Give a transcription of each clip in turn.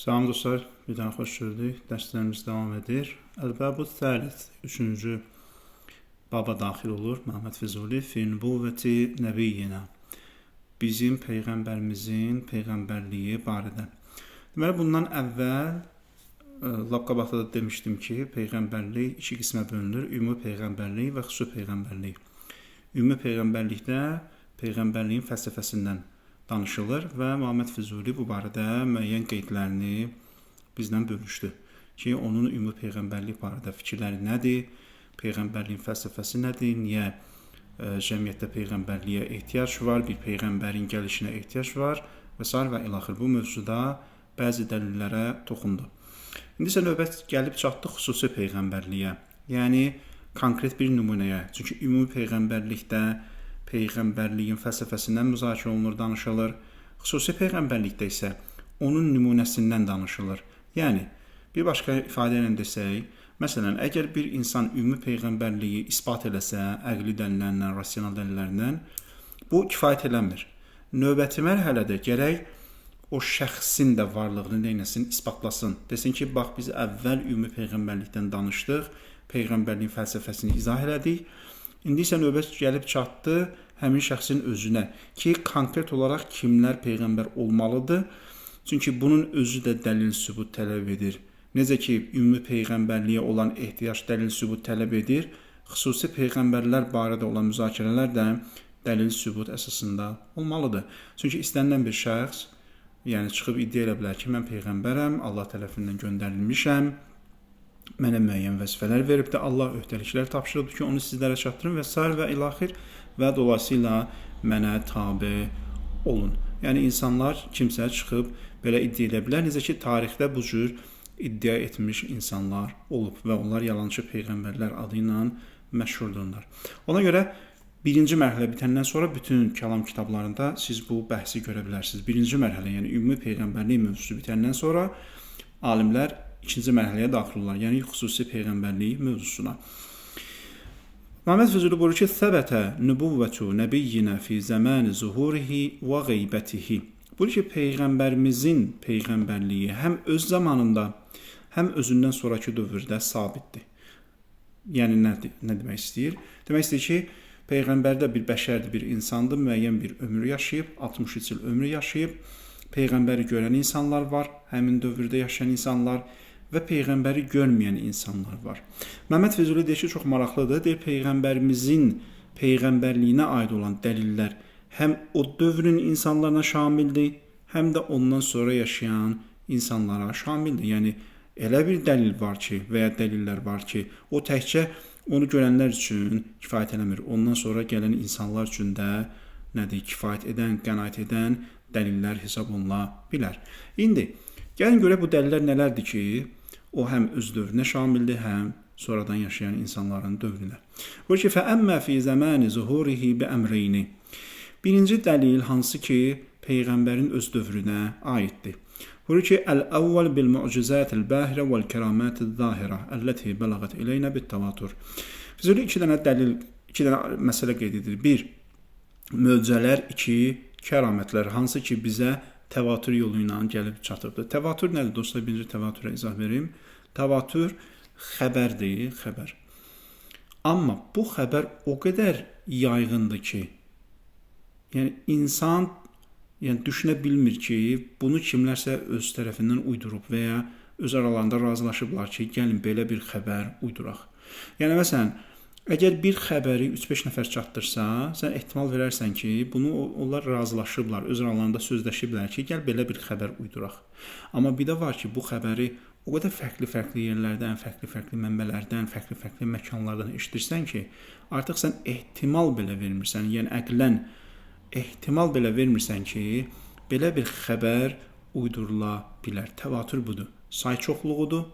Salam dostlar, bir daha xoş gördük. Dərslərimiz davam edir. Əl-Bəbu Thəlith, 3-cü baba daxil olur. Məhəmməd Füzuli fi nübüvvəti nəbiyyina. Bizim peyğəmbərimizin peyğəmbərliyi barədə. Deməli, bundan əvvəl lap qabaqda da demişdim ki, peyğəmbərlik iki qismə bölünür. Ümumi peyğəmbərlik və xüsusi peyğəmbərlik. Ümumi peyğəmbərlikdə peyğəmbərliyin fəlsəfəsindən danışılır və Məhəmməd Füzuli bu barədə müəyyən qeydlərini bizdən bölüşdü ki, onun ümumi peyğəmbərlik barədə fikirləri nədir, peyğəmbərliyin fəlsəfəsi nədir, niyə cəmiyyətdə peyğəmbərliyə ehtiyac var, bir peyğəmbərin gəlişinə ehtiyac var və s. və ilaxır. Bu mövzuda bəzi dəlillərə toxundu. İndi isə növbət gəlib çatdı xüsusi peyğəmbərliyə, yəni konkret bir nümunəyə. Çünki ümumi peyğəmbərlikdə peyğəmbərliyin fəlsəfəsindən müzakirə olunur, danışılır. Xüsusi peyğəmbərlikdə isə onun nümunəsindən danışılır. Yəni, bir başqa ifadə ilə desək, məsələn, əgər bir insan ümumi peyğəmbərliyi isbat eləsə, əqli dəlillərlə, rasional dəlillərlə, bu kifayət eləmir. Növbəti mərhələdə gərək o şəxsin də varlığını neynəsin, isbatlasın. Desin ki, bax, biz əvvəl ümumi peyğəmbərlikdən danışdıq, peyğəmbərliyin fəlsəfəsini izah elədik. İndi isə növbət gəlib çatdı həmin şəxsin özünə ki, konkret olaraq kimlər peyğəmbər olmalıdır? Çünki bunun özü də dəlil sübut tələb edir. Necə ki, ümumi peyğəmbərliyə olan ehtiyac dəlil sübut tələb edir, xüsusi peyğəmbərlər barədə olan müzakirələr də dəlil sübut əsasında olmalıdır. Çünki istənilən bir şəxs, yəni çıxıb iddia elə bilər ki, mən peyğəmbərəm, Allah tərəfindən göndərilmişəm, mənə müəyyən vəzifələr verib də Allah öhdəliklər tapşırıb ki, onu sizlərə çatdırın və s. və ilaxir və dolayısıyla mənə tabe olun. Yəni, insanlar kimsə çıxıb belə iddia edə bilər. Necə ki, tarixdə bu cür iddia etmiş insanlar olub və onlar yalançı peyğəmbərlər adı ilə məşhurdurlar. Ona görə birinci mərhələ bitəndən sonra bütün kəlam kitablarında siz bu bəhsi görə bilərsiniz. Birinci mərhələ, yəni ümumi peyğəmbərlik mövzusu bitəndən sonra alimlər ikinci mərhələyə daxil olurlar, yəni xüsusi peyğəmbərlik mövzusuna. Məhəmməd Füzuli buyurur ki, Səbətə nübüvvətu nəbiyyinə fi zəməni zuhurihi və qeybətihi. Buyurur ki, peyğəmbərimizin peyğəmbərliyi həm öz zamanında, həm özündən sonraki dövrdə sabitdir. Yəni, nə demək istəyir? Demək istəyir ki, peyğəmbərdə bir bəşərdir, bir insandır, müəyyən bir ömür yaşayıb, 63 il ömür yaşayıb, peyğəmbəri görən insanlar var, həmin dövrdə yaşayan insanlar və peyğəmbəri görməyən insanlar var. Məhəmməd Füzuli deyir ki, çox maraqlıdır. Deyir, peyğəmbərimizin peyğəmbərliyinə aid olan dəlillər həm o dövrün insanlarına şamildir, həm də ondan sonra yaşayan insanlara şamildir. Yəni, elə bir dəlil var ki, və ya dəlillər var ki, o təkcə onu görənlər üçün kifayət eləmir. Ondan sonra gələn insanlar üçün də nədir, kifayət edən, qənaət edən dəlillər hesab oluna bilər. İndi, gəlin görə bu dəlillər nələrdir ki, o həm öz dövrünə şamildir, həm sonradan yaşayan insanların dövrünə. Buyur ki, fəəmmə fi zəməni zuhurihi bi əmreyni. Birinci dəlil hansı ki, peyğəmbərin öz dövrünə aiddir. Buyur ki, əl-əvvəl bil-mu'cizətil bəhirə vəl-kəramətil zahirə əlləti bələğət iləynə bit-təvatur. Füzuli iki dənə məsələ qeyd edir. Bir, möcüzələr, iki, kəramətlər, hansı ki, bizə təvatür yolu ilə gəlib çatıbdır. Təvatür nədir dostlar? Birinci təvatürə izah verim. Təvatür xəbərdir, xəbər. Amma bu xəbər o qədər yayğındır ki, yəni insan düşünə bilmir ki, bunu kimlərsə öz tərəfindən uydurub və ya öz aralarında razılaşıblar ki, gəlin belə bir xəbər uyduraq. Yəni, məsələn, əgər bir xəbəri 3-5 nəfər çatdırsa, sən ehtimal verərsən ki, bunu onlar razılaşıblar, öz aralarında sözləşiblər ki, gəl belə bir xəbər uyduraq. Amma bir də var ki, bu xəbəri o qədər fərqli yerlərdən, fərqli mənbələrdən, fərqli məkanlardan eşidirsən ki, artıq sən ehtimal belə vermirsən, yəni əqlən ehtimal belə vermirsən ki, belə bir xəbər uydurula bilər. Təvatür budur, say çoxluğudur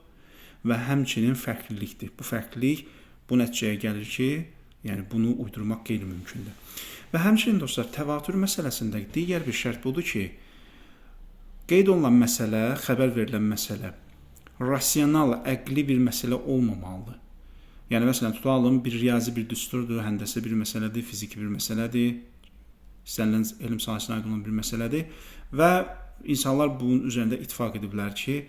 və həmçinin fərqlilikdir. Bu fərqlilik bu nəticəyə gəlir ki, yəni bunu uydurmaq qeyri-mümkündür. Və həmçinin dostlar, təvatür məsələsində digər bir şərt budur ki, qeyd olunan məsələ, xəbər verilən məsələ, rasional, əqli bir məsələ olmamalıdır. Yəni, məsələn, tutalım, bir riyazi bir düsturdur, həndəsə bir məsələdir, fiziki bir məsələdir, istənilən elm sahəsinə aid olan bir məsələdir və insanlar bunun üzərində ittifaq ediblər ki,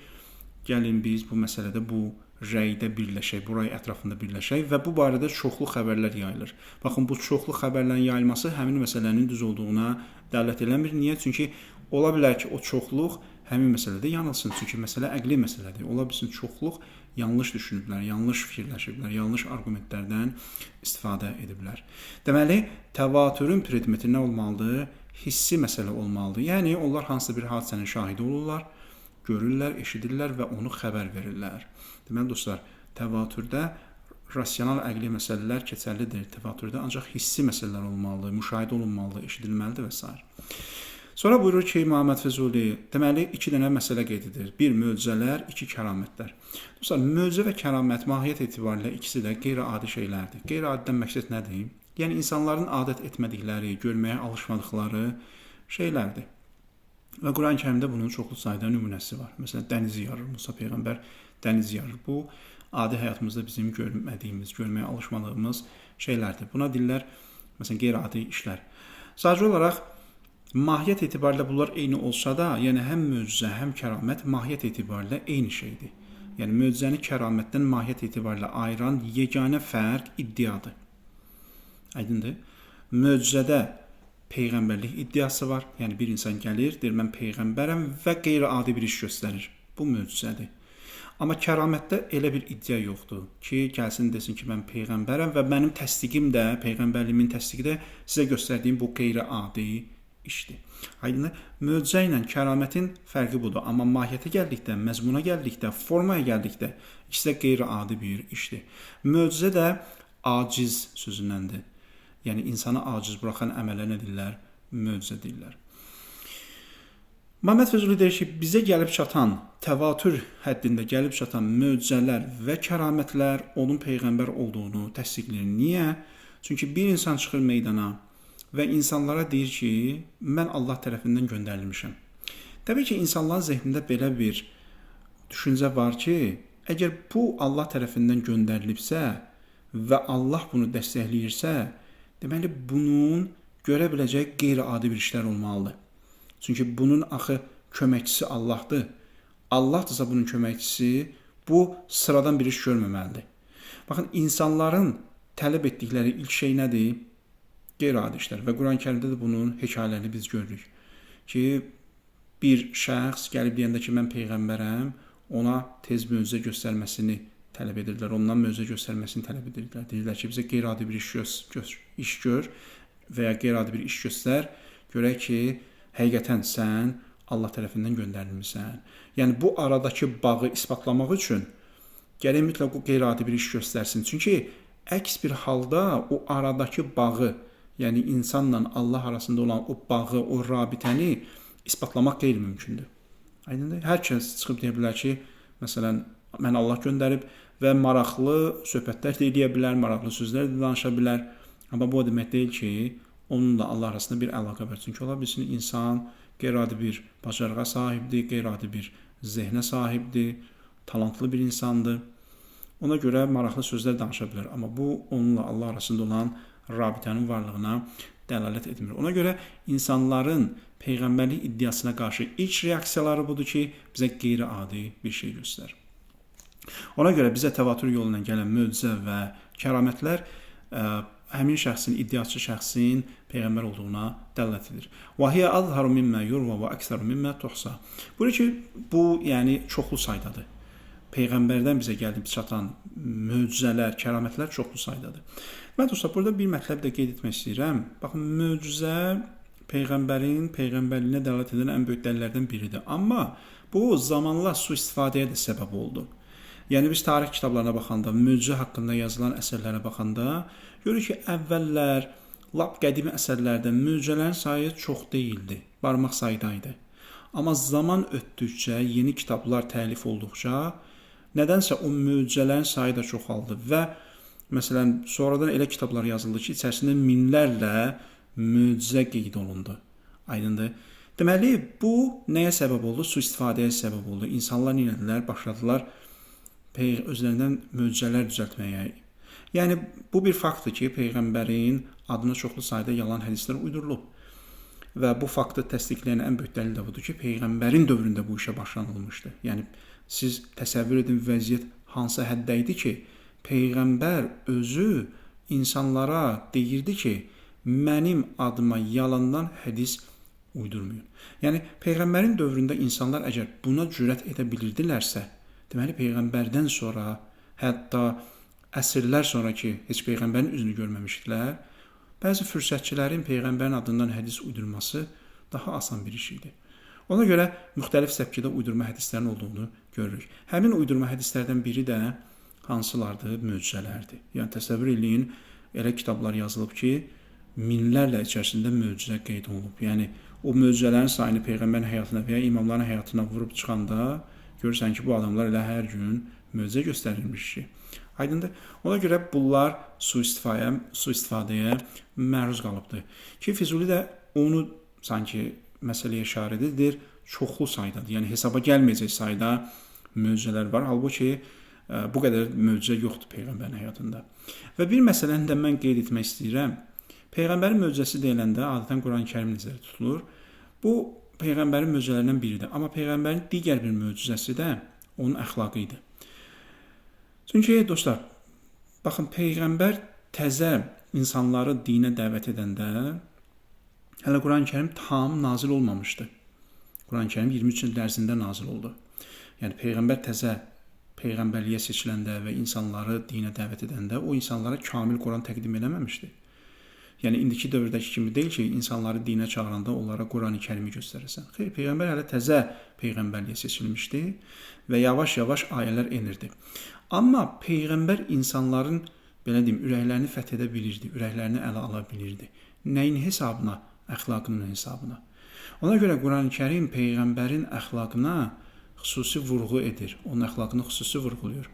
gəlin biz bu məsələdə bu rəydə birləşək, bu rəy ətrafında birləşək və bu barədə çoxlu xəbərlər yayılır. Baxın, bu çoxlu xəbərlərin yayılması həmin məsələnin düz olduğuna dəlalət eləmir. Niyə? Çünki ola bilər ki, o çoxluq həmin məsələdə yanılsın. Çünki məsələ əqli məsələdir. Ola bilsin çoxluq yanlış düşünüblər, yanlış fikirləşiblər, yanlış arqumentlərdən istifadə ediblər. Deməli, təvatürün predmeti nə olmalıdır? Hissi məsələ olmalıdır. Yəni, onlar hansısa bir hadisənin şahidi olurlar, görürlər, eşidirlər və onu xəbər verirlər. Deməli, dostlar, təvatürdə rasional əqli məsələlər keçərlidir. Təvatürdə ancaq hissi məsələlər olmalıdır, müşahidə olunmalıdır, eşidilməlidir və s. Sonra buyurur ki, Muhammed Füzuli, deməli, 2 dənə məsələ qeyd edir. 1 möcüzələr, 2 kəramətlər. Dostlar, möcüzə və kəramət mahiyyət etibarilə ikisi də qeyri-adi şeylərdir. Qeyri-adidən məqsəd nədir? Yəni, insanların adət etmədikləri, görməyə alışmadıqları şeylərdir. Və Quran-Kərimdə bunun çoxlu sayda nümunəsi var. Məsələn, dənizi yarır, Musa Peyğəmbər dənizi yarır. Bu, adi həyatımızda bizim görmədiyimiz, görməyə alışmadığımız şeylərdir. Buna deyirlər, məsələn, qeyri-adi işlər. Sadəcə olaraq, mahiyyət etibarilə bunlar eyni olsa da, yəni həm möcüzə, həm kəramət mahiyyət etibarilə eyni şeydir. Yəni, möcüzəni kəramətdən mahiyyət etibarilə ayıran yeganə fərq iddiadır. Aydındır? Möcüzədə peyğəmbərlik iddiası var. Yəni, bir insan gəlir, deyir, mən peyğəmbərəm və qeyri-adi bir iş göstərir. Bu möcüzədir. Amma kəramətdə elə bir iddia yoxdur ki, gəlsin desin ki, mən peyğəmbərəm və mənim təsdiqim də, peyğəmbərliyimin təsdiqi də sizə göstərdiyim bu qeyri-adi işdir. Aydındır? Möcüzə ilə kəramətin fərqi budur. Amma mahiyyətə gəldikdə, məzmuna gəldikdə, formaya gəldikdə ikisi də qeyri-adi bir işdir. Möcüzə də aciz sözündəndir. Yəni, insana aciz buraxan əmələ nə deyirlər? Möcüzə deyirlər. Muhammed Füzuli deyir ki, bizə gəlib çatan, təvatür həddində gəlib çatan möcüzələr və kəramətlər onun peyğəmbər olduğunu təsdiqləyir. Niyə? Çünki bir insan çıxır meydana və insanlara deyir ki, mən Allah tərəfindən göndərilmişəm. Təbii ki, insanların zehnində belə bir düşüncə var ki, əgər bu Allah tərəfindən göndərilibsə və Allah bunu dəstəkləyirsə, deməli, bunun görə biləcək qeyri-adi bir işlər olmalıdır. Çünki bunun axı köməkçisi Allahdır. Allahdırsa bunun köməkçisi, bu sıradan bir iş görməməlidir. Baxın, insanların tələb etdikləri ilk şey nədir? Qeyri-adi işlər. Və Quran-Kərimdə də bunun hekayələrini biz görürük. Ki, bir şəxs gəlib deyəndə ki, mən peyğəmbərəm, ona tez möcüzə göstərməsini tələb edirlər. Ondan möcüzə göstərməsini tələb edirlər. Deyirlər ki, bizə qeyri-adi bir iş gör və ya qeyri-adi bir iş göstər. Görək ki, həqiqətən sən Allah tərəfindən göndərilmişsən. Yəni, bu aradakı bağı isbatlamaq üçün gərək mütləq o qeyri-adi bir iş göstərsin. Çünki əks bir halda o aradakı bağı, yəni insanla Allah arasında olan o bağı, o rabitəni isbatlamaq qeyri-mümkündür. Aydındır? Hər kəs çıxıb deyə bilər ki, məsələn, mən Allah göndərib və maraqlı söhbətlər də edə bilər, maraqlı sözlər də danışa bilər. Amma bu o demək deyil ki, onunla Allah arasında bir əlaqə var. Çünki ola bilsin, insan qeyri-adi bir bacarığa sahibdir, qeyri-adi bir zehnə sahibdir, talantlı bir insandır. Ona görə maraqlı sözlər danışa bilər. Amma bu, onunla Allah arasında olan rabitənin varlığına dəlalət etmir. Ona görə insanların peyğəmbərlik iddiasına qarşı ilk reaksiyaları budur ki, bizə qeyri-adi bir şey göstər. Ona görə bizə təvatür yolu ilə gələn möcüzə və kəramətlər həmin şəxsin, iddiaçı şəxsin peyğəmbər olduğuna dəlalət edir. وَهِيَ أَظْهَرُ مِمَّا يُرْوَى وَأَكْثَرُ مِمَّا تُحْصَى. Buyurur ki, bu, yəni çoxlu saydadır. Peyğəmbərdən bizə gəlib çatan möcüzələr, kəramətlər çoxlu saydadır. Mən dostlar, burada bir mətləb də qeyd etmək istəyirəm. Baxın, möcüzə peyğəmbərin peyğəmbərliyinə dəlalət edən ən böyük dəlillərdən biridir. Amma bu zamanla sui-istifadəyə də səbəb oldu. Yəni, biz tarix kitablarına baxanda, möcüzə haqqında yazılan əsərlərə baxanda görürük ki, əvvəllər, lap qədimi əsərlərdə möcüzələrin sayı çox deyildi, barmaq saydaydı. Amma zaman ötdükcə, yeni kitablar təlif olduqca, nədənsə o möcüzələrin sayı da çoxaldı və məsələn, sonradan elə kitablar yazıldı ki, içərisində minlərlə möcüzə qeyd olundu. Aydındır? Deməli, bu nəyə səbəb oldu? Sui-istifadəyə səbəb oldu. İnsanlar nə edilər? Başladılar özlərindən möcüzələr düzəltməyə. Yəni, bu bir faktdır ki, peyğəmbərin adına çoxlu sayda yalan hədislər uydurulub. Və bu faktı təsdiqləyən ən böyük dəlil də budur ki, peyğəmbərin dövründə bu işə başlanılmışdı. Yəni siz təsəvvür edin vəziyyət hansı həddə idi ki, peyğəmbər özü insanlara deyirdi ki, mənim adıma yalandan hədis uydurmayın. Yəni peyğəmbərin dövründə insanlar əgər buna cürət edə bilirdilərsə, deməli peyğəmbərdən sonra, hətta əsrlər sonra ki, heç peyğəmbərin üzünü görməmişdilər, bəzi fürsətçilərin peyğəmbərin adından hədis uydurması daha asan bir iş idi. Ona görə müxtəlif səbkidə uydurma hədislərin olduğunu görürük. Həmin uydurma hədislərdən biri də hansılardır? Möcüzələrdir. Yəni təsəvvür eləyin, elə kitablar yazılıb ki, minlərlə içərisində möcüzə qeyd olunub. Yəni o möcüzələrin sayını peyğəmbərin həyatına və ya imamların həyatına vurub çıxanda görürsən ki, bu adamlar elə hər gün möcüzə göstərilmiş ki. Aydındır. Ona görə bunlar sui-istifadəyə məruz qalıbdır. Ki Füzuli də onu sanki məsələyə işarə edir, çoxlu saydadır. Yəni hesaba gəlməyəcək sayda möcüzələr var. Halbuki bu qədər möcüzə yoxdur peyğəmbərin həyatında. Və bir məsələni də mən qeyd etmək istəyirəm. Peyğəmbərin möcüzəsi deyiləndə adətən Quran-Kərim nəzərdə tutulur. Bu peyğəmbərin möcüzələrindən biridir. Amma peyğəmbərin digər bir möcüzəsi də onun əxlaqı idi. Çünki dostlar, baxın peyğəmbər təzə insanları dinə dəvət edəndə hələ Quran-Kərim tam nazil olmamışdı. Quran-Kərim 23 il ərzində nazil oldu. Yəni peyğəmbər təzə peyğəmbərliyə seçiləndə və insanları dinə dəvət edəndə o insanlara kamil Quran təqdim eləməmişdi. Yəni indiki dövrdəki kimi deyil ki, insanları dinə çağıranda onlara Qurani-Kərimi göstərəsən. Xeyr, peyğəmbər hələ təzə peyğəmbərliyə seçilmişdi və yavaş-yavaş ayələr enirdi. Amma peyğəmbər insanların belə deyim, ürəklərini fəth edə bilirdi, ürəklərini ələ ala bilirdi. Nəyin hesabına? Əxlaqının hesabına. Ona görə Quran-Kərim peyğəmbərin əxlaqına xüsusi vurğu edir. Onun əxlaqını xüsusi vurğulayır.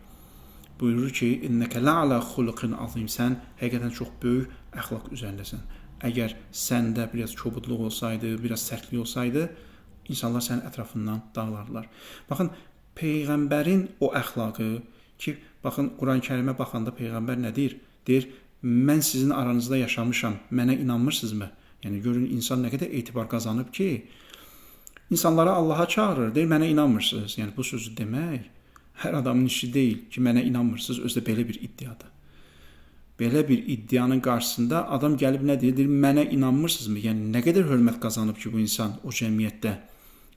Buyurur ki, "İnnəkə la'ala xuluqin azim." Sən həqiqətən çox böyük əxlaq üzərindəsən. Əgər səndə biraz kobudluq olsaydı, biraz sərtlik olsaydı, insanlar sənin ətrafından dağılardılar. Baxın, peyğəmbərin o əxlaqı ki, baxın Quran-Kərimə baxanda peyğəmbər nə deyir? Deyir, "Mən sizin aranızda yaşamışam, mənə inanmırsınızmı?" Yəni görün insan nə qədər etibar qazanıb ki, insanlara Allaha çağırır, deyir, "Mənə inanmırsınız." Yəni bu sözü demək hər adamın işi deyil ki, mənə inanmırsınız, özdə belə bir iddiadır. Belə bir iddianın qarşısında adam gəlib nə deyir? Deyir, "Mənə inanmırsınızmı?" Yəni nə qədər hörmət qazanıb ki, bu insan o cəmiyyətdə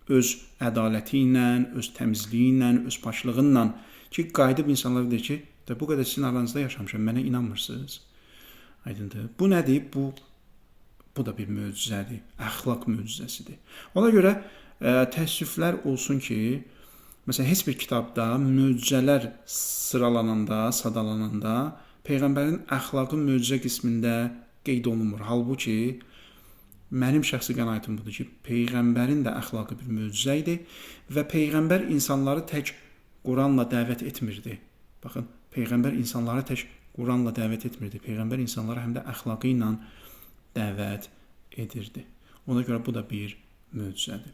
öz ədaləti ilə, öz təmizliyi ilə, öz paşlığı ilə ki, qayıdıb insanlara deyir ki, "Bu qədər sizin aranızda yaşamışam, mənə inanmırsınız." Aydındır. Bu nədir? Bu da bir möcüzədir, əxlaq möcüzəsidir. Ona görə təəssüflər olsun ki, məsələn, heç bir kitabda möcüzələr sıralananda, sadalananda peyğəmbərin əxlaqı möcüzə qismində qeyd olunmur. Halbuki mənim şəxsi qənaətim budur ki, peyğəmbərin də əxlaqı bir möcüzə idi və peyğəmbər insanları tək Quranla dəvət etmirdi. Baxın, peyğəmbər insanları tək Quranla dəvət etmirdi. Peyğəmbər insanları həm də əxlaqı ilə dəvət edirdi. Ona görə bu da bir möcüzədir.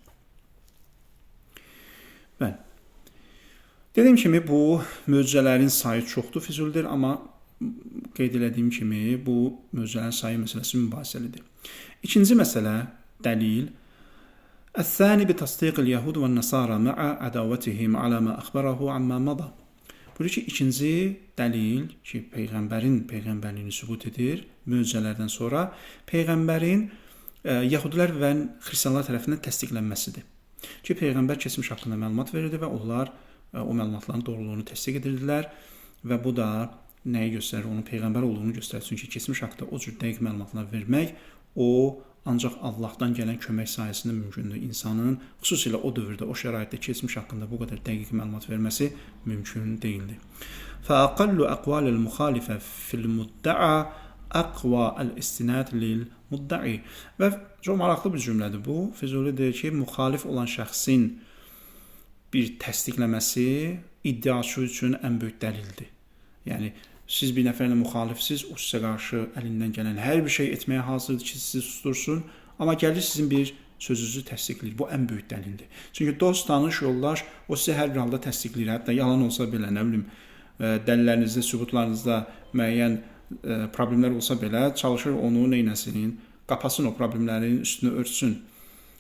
Bəli. Dediyim kimi bu möcüzələrin sayı çoxdur, Füzulidir, amma qeyd elədiyim kimi bu möcüzələrin sayı məsələsi mübahisəlidir. İkinci məsələ, dəlil. Əs-sani bi tasdiqil yahud və nasara ma'a adawatihim ala ma akhbarahu amma mada. Buyurur ki, ikinci dəlil ki, peyğəmbərin peyğəmbərliyini sübut edir möcüzələrdən sonra peyğəmbərin yəhudilər və xristianlar tərəfindən təsdiqlənməsidir. Ki, peyğəmbər keçmiş haqqında məlumat verirdi və onlar o məlumatların doğruluğunu təsdiq edirdilər və bu da nəyi göstərir? Onun peyğəmbər olduğunu göstərir. Çünki keçmiş haqqda o cür dəqiq məlumatlar vermək, o ancaq Allahdan gələn kömək sayəsində mümkündür. İnsanın xüsusilə o dövrdə, o şəraitdə keçmiş haqqında bu qədər dəqiq məlumat verməsi mümkün deyildir. فَأَقَلُّ أَقْوَالِ الْمُخَالِفَ فِي الْمُدَّعَى أَقْوَى الْإِسْتِنَادِ لِلْمُدَّعِي. Və çox maraqlı bir cümlədir bu. Füzuli deyir ki, müxalif olan şəxsin bir təsdiqləməsi iddiaçı üçün ən böyük dəlildir. Yəni siz bir nəfərlə müxalifsiz, o sizə qarşı əlindən gələn hər bir şey etməyə hazırdır ki, sizi sustursun, amma gəlir sizin bir sözünüzü təsdiqləyir. Bu ən böyük dəlildir. Çünki dost, tanış, yoldaş o sizə hər bir halda təsdiqləyir. Hətta yalan olsa belə, nə bilim, dəlillərinizdə, sübutlarınızda müəyyən problemlər olsa belə çalışır onu neynəsin, qapasın o problemlərin üstünü örtsün.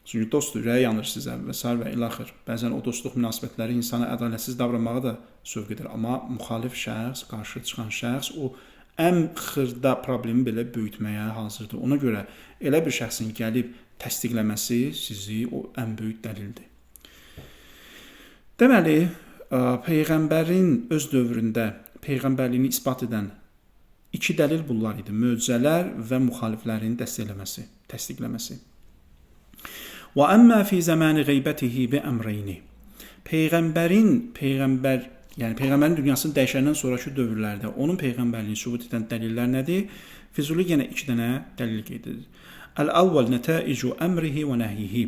Çünki dostdur, ürəyi yanır sizə və s. və ilaxır. Bəzən o dostluq münasibətləri insana ədalətsiz davranmağa da sövq edir. Amma müxalif şəxs, qarşı çıxan şəxs o ən xırda problemi belə böyütməyə hazırdır. Ona görə elə bir şəxsin gəlib təsdiqləməsi sizi o ən böyük dəlildir. Deməli, Peyğəmbərin öz dövründə Peyğəmbərliyini isbat edən iki dəlil bunlar idi. Möcüzələr və müxaliflərin təsdiqləməsi. Və əmmə fi zəməni qeybətihi bi əmreyni. Peyğəmbərin dünyasını dəyişəndən sonraki dövrlərdə onun peyğəmbərliyini sübut edən dəlillər nədir? Füzuli yenə 2 dənə dəlil qeyd edir. Əl-əvvəl nətaicu əmrihi və nəhyihi.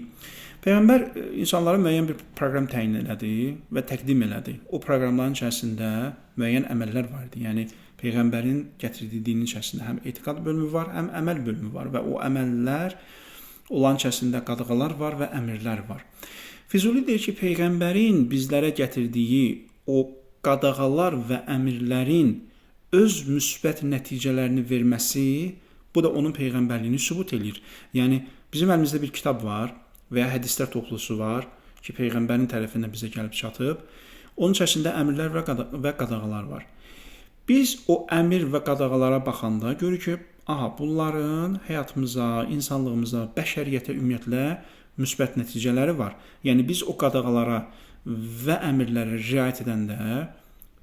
Peyğəmbər insanlara müəyyən bir proqram təyin elədi və təqdim elədi. O proqramların içərisində müəyyən əməllər var idi. Yəni peyğəmbərin gətirdiyi dinin içərisində həm etiqad bölümü var, həm əməl bölümü var və o əməllər olan içərisində qadağalar var və əmrlər var. Füzuli deyir ki, peyğəmbərin bizlərə gətirdiyi o qadağalar və əmrlərin öz müsbət nəticələrini verməsi, bu da onun peyğəmbərliyini sübut edir. Yəni bizim əlimizdə bir kitab var və ya hədislər toplusu var ki, peyğəmbərin tərəfindən bizə gəlib çatıb. Onun içərisində əmrlər və qadağalar var. Biz o əmr və qadağalara baxanda görürük ki, bunların həyatımıza, insanlığımıza, bəşəriyyətə ümumiyyətlə müsbət nəticələri var. Yəni biz o qadağalara və əmrlərə riayət edəndə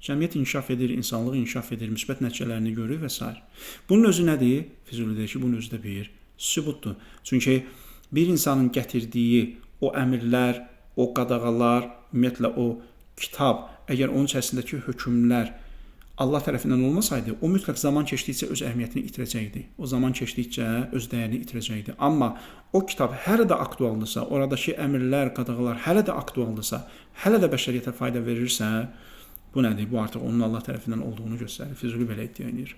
cəmiyyət inkişaf edir, insanlıq inkişaf edir, müsbət nəticələrini görür və s. Bunun özü nədir? Füzuli deyir ki, bunun özü də bir sübutdur. Çünki bir insanın gətirdiyi o əmrlər, o qadağalar, ümumiyyətlə o kitab, əgər onun içərisindəki hökmlər Allah tərəfindən olmasaydı, o mütləq zaman keçdikcə öz əhəmiyyətini itirəcəkdi. O zaman keçdikcə öz dəyərini itirəcəkdi. Amma o kitab hələ də aktualdırsa, oradakı əmrlər, qadağalar hələ də aktualdırsa, hələ də bəşəriyyətə fayda verirsə, bu nədir? Bu artıq onun Allah tərəfindən olduğunu göstərir. Füzuli belə iddia edir.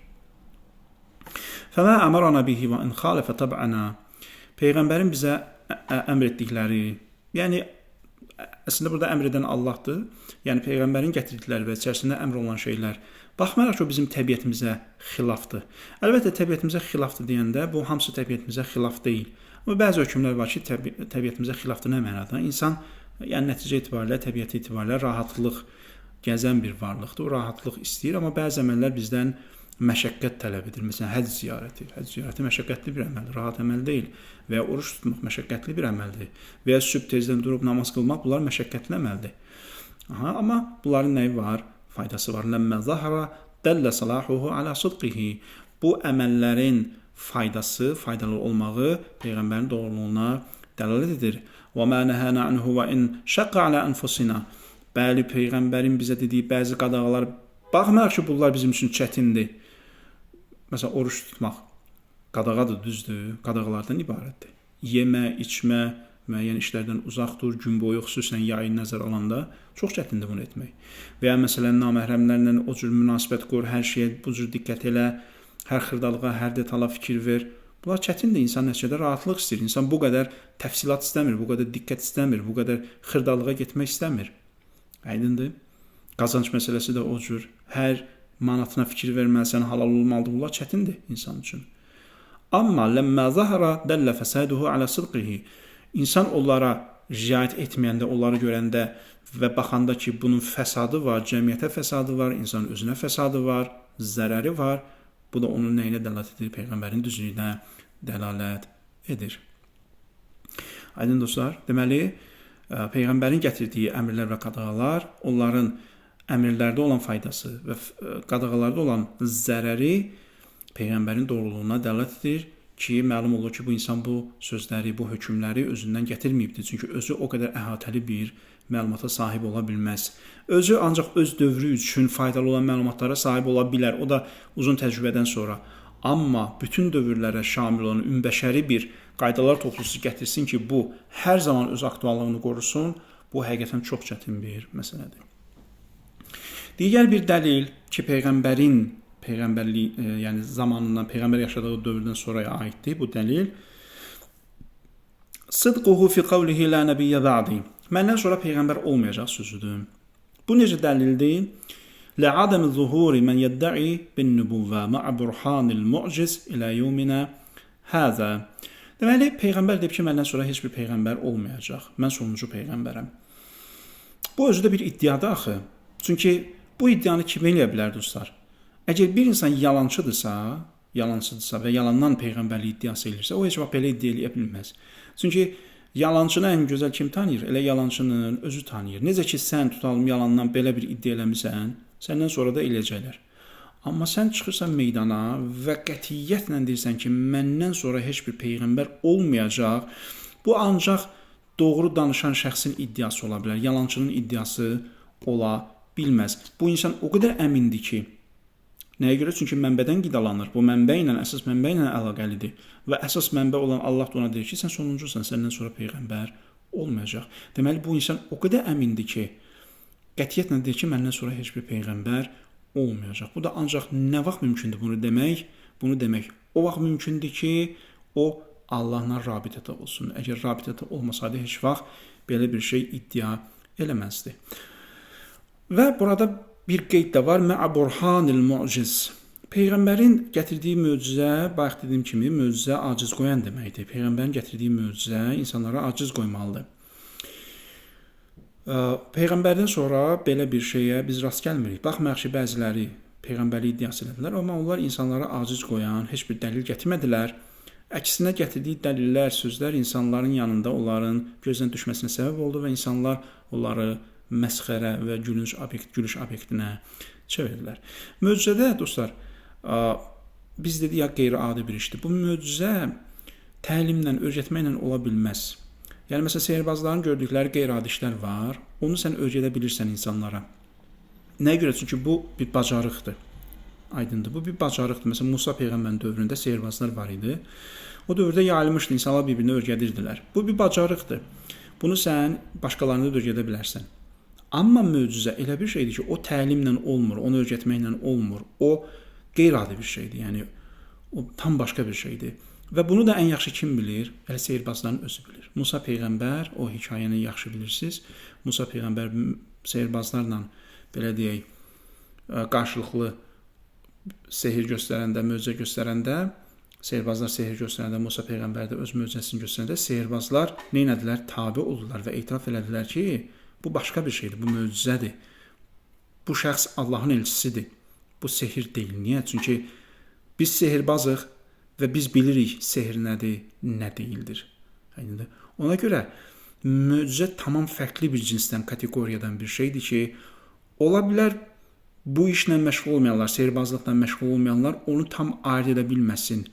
Fəmə əmərana bihi və in xalifə təb'ana. Peyğəmbərin bizə əmr etdikləri, yəni əslində burada əmr edən Allahdır. Yəni peyğəmbərin gətirdikləri və içərisində əmr olunan şeylər baxmayaraq ki, o bizim təbiətimizə xilafdır. Əlbəttə təbiətimizə xilafdır deyəndə bu hamısı təbiətimizə xilaf deyil. Amma bəzi hökmlər var ki, təbiətimizə xilafdır nə mənada? İnsan yəni nəticə etibarilə, təbiəti etibarilə rahatlıq gəzən bir varlıqdır. O rahatlıq istəyir, amma bəzi əməllər bizdən məşəqqət tələb edir. Məsələn, həcc ziyarəti. Həcc ziyarəti məşəqqətli bir əməldir, rahat əməl deyil. Və ya oruç tutmaq məşəqqətli bir əməldir. Və ya sübh tezdən durub namaz qılmaq, bunlar məşəqqətli əməldir. Amma bunların nəyi var? Faydası var. Ləmmə zahara dəllə salahuhu alə sidqihi. Bu əməllərin faydası, faydalı olmağı Peyğəmbərin doğruluğuna dəlalət edir. Və mə nəhənə anhu və in şəqqə alə anfusina. Bəli, Peyğəmbərin bizə dediyi bəzi qadağalar, baxmayaraq ki, bunlar bizim üçün çətindir. Məsələn, oruç tutmaq qadağadır, düzdür, qadağalardan ibarətdir. Yemə, içmə, müəyyən işlərdən uzaq dur, gün boyu xüsusən yayı nəzər alanda çox çətindir bunu etmək. Və ya məsələn, naməhrəmlərlə o cür münasibət qur, hər şeyə bu cür diqqət elə, hər xırdalığa, hər detala fikir ver. Bunlar çətindir, insan nəticədə rahatlıq istəyir. İnsan bu qədər təfsilat istəmir, bu qədər diqqət istəmir, bu qədər xırdalığa getmək istəmir. Aydındır? Qazanc məsələsi də o cür. Hər manatına fikir verməlisən, halal olmalıdır. Bunlar çətindir insan üçün. Amma ləmmə zahara dəllə fəsaduhu alə sidqihi. İnsan onlara riayət etməyəndə, onları görəndə və baxanda ki, bunun fəsadı var, cəmiyyətə fəsadı var, insanın özünə fəsadı var, zərəri var. Bu da onun nəyinə dəlalət edir? Peyğəmbərin düzlüyünə dəlalət edir. Aydın dostlar, deməli, Peyğəmbərin gətirdiyi əmrlər və qadağalar, onların əmrlərdə olan faydası və qadağalarda olan zərəri Peyğəmbərin doğruluğuna dəlalət edir ki, məlum olur ki, bu insan bu sözləri, bu hökmləri özündən gətirməyibdir. Çünki özü o qədər əhatəli bir məlumata sahib ola bilməz. Özü ancaq öz dövrü üçün faydalı olan məlumatlara sahib ola bilər. O da uzun təcrübədən sonra. Amma bütün dövrlərə şamil olan ümbəşəri bir qaydalar toplusu gətirsin ki, bu hər zaman öz aktuallığını qorusun, bu həqiqətən çox çətin bir məsələdir. Digər bir dəlil ki, Peyğəmbərlik, yəni zamanından, Peyğəmbər yaşadığı dövrdən sonraya aiddir bu dəlil. Sıdquhu fi qavlihi la nabiyyə ba'di. Məndən sonra Peyğəmbər olmayacaq sözüdür. Bu necə dəlildir? لعدم ظهور من يدعي بالنبوة مع برهان المعجز إلى يومنا Həzə. Deməli, Peyğəmbər deyib ki, məndən sonra heç bir Peyğəmbər olmayacaq. Mən sonuncu Peyğəmbərəm. Bu özü də bir iddiadır axı. Çünki bu iddianı kim eləyə bilər dostlar? Əgər bir insan yalançıdırsa və yalandan Peyğəmbərlik iddiası edirsə, o heç vaxt belə iddia eləyə bilməz. Çünki yalançını ən gözəl kim tanıyır? Elə yalançının özü tanıyır. Necə ki, sən tutalım yalandan belə bir iddia eləmirsən, səndən sonra da eləyəcəklər. Amma sən çıxırsan meydana və qətiyyətlə deyirsən ki, məndən sonra heç bir Peyğəmbər olmayacaq. Bu ancaq doğru danışan şəxsin iddiası ola bilər. Yalançının iddiası ola bilməz. Bu insan o qədər əmindir ki, nəyə görə? Çünki mənbədən qidalanır. Bu mənbə ilə, əsas mənbə ilə əlaqəlidir. Və əsas mənbə olan Allah da ona deyir ki, sən sonuncusan, səndən sonra Peyğəmbər olmayacaq. Deməli, bu insan o qədər əmindir ki, qətiyyətlə deyir ki, məndən sonra heç bir Peyğəmbər olmayacaq. Bu da ancaq nə vaxt mümkündür bunu demək? Bunu demək o vaxt mümkündür ki, o Allahla rabitədə olsun. Əgər rabitədə olmasaydı, heç vaxt belə bir şey iddia eləməzdi. Və burada bir qeyd də var. Mə'a burhanil mu'ciz. Peyğəmbərin gətirdiyi möcüzə, bayaq dediyim kimi, möcüzə aciz qoyan deməkdir. Peyğəmbərin gətirdiyi möcüzə insanlara aciz qoymalıdır. Peyğəmbərdən sonra belə bir şeyə biz rast gəlmirik. Baxmayaq ki, bəziləri Peyğəmbərlik iddiası elədilər, amma onlar insanlara aciz qoyan heç bir dəlil gətirmədilər. Əksinə gətirdiyi dəlillər, sözlər insanların yanında onların gözdən düşməsinə səbəb oldu və insanlar onları məsxərə və gülünc obyektinə çevirdilər. Möcüzədə dostlar, biz dedik ya qeyri-adi bir işdir. Bu möcüzə təlimlə, öyrətməklə ola bilməz. Yəni, məsələn, sehirbazların gördükləri qeyri-adi işlər var. Onu sən öyrədə bilirsən insanlara. Nəyə görə? Çünki bu bir bacarıqdır. Aydındır. Bu bir bacarıqdır. Məsələn, Musa Peyğəmbərin dövründə sehirbazlar var idi. O dövrdə yayılmışdı, insanlar bir-birinə öyrədirdilər. Bu bir bacarıqdır. Bunu sən başqalarına da öyrədə bilərsən. Amma möcüzə elə bir şeydir ki, o təlimlə olmur, onu öyrətməklə olmur. O qeyri-adi bir şeydir. Yəni, o tam başqa bir şeydir. Və bunu da ən yaxşı kim bilir? Elə sehirbazların özü bilir. Musa Peyğəmbər, o hekayəni yaxşı bilirsiniz. Musa Peyğəmbər sehirbazlarla, belə deyək, qarşılıqlı sehir göstərəndə, möcüzə göstərəndə, sehirbazlar sehir göstərəndə, Musa Peyğəmbər də öz möcüzəsini göstərəndə, sehirbazlar neynədilər? Tabe oldular və etiraf elədilər ki, bu başqa bir şeydir, bu möcüzədir. Bu şəxs Allahın elçisidir. Bu sehir deyil. Niyə? Çünki biz sehirbazıq və biz bilirik sehr nədir, nə deyildir. Ona görə möcüzə tamam fərqli bir cinsdən, kateqoriyadan bir şeydir ki, ola bilər bu işlə məşğul olmayanlar, sehirbazlıqla məşğul olmayanlar onu tam ayırt edə bilməsin.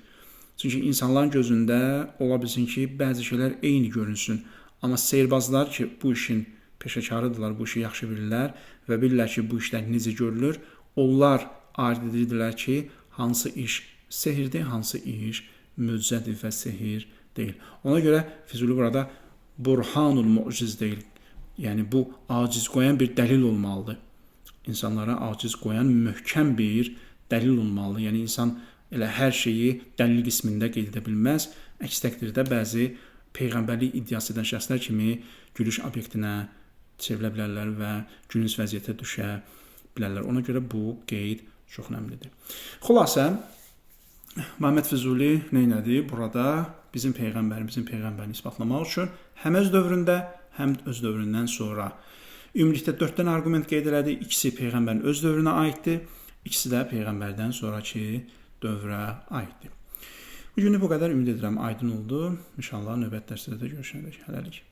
Çünki insanların gözündə ola bilsin ki, bəzi şeylər eyni görünsün. Amma sehirbazlar ki, bu işin peşəkarıdırlar, bu işi yaxşı bilirlər və bilirlər ki, bu işlər necə görülür. Onlar ayırt edirdilər ki, hansı iş sehirdir, hansı iş möcüzədir və sehir deyil. Ona görə Füzuli burada burhanul mu'ciz deyil. Yəni, bu aciz qoyan bir dəlil olmalıdır. İnsanlara aciz qoyan möhkəm bir dəlil olmalıdır. Yəni, insan elə hər şeyi dəlil qismində qeyd edə bilməz. Əks təqdirdə bəzi Peyğəmbərlik iddiası edən şəxslər kimi gülüş obyektinə çevrilə bilərlər və gülünc vəziyyətə düşə bilərlər. Ona görə bu qeyd çox önəmlidir. Xülasə, Məhəmməd Füzuli neynədi? Burada bizim Peyğəmbərini isbatlamaq üçün həm öz dövründə, həm öz dövründən sonra ümumilikdə 4 dənə arqument qeyd elədi. İkisi Peyğəmbərin öz dövrünə aiddir, ikisi də Peyğəmbərdən sonraki dövrə aiddir. Bu günü bu qədər, ümid edirəm aydın oldu. İnşallah növbəti dərsdə də görüşənədək. Hələlik.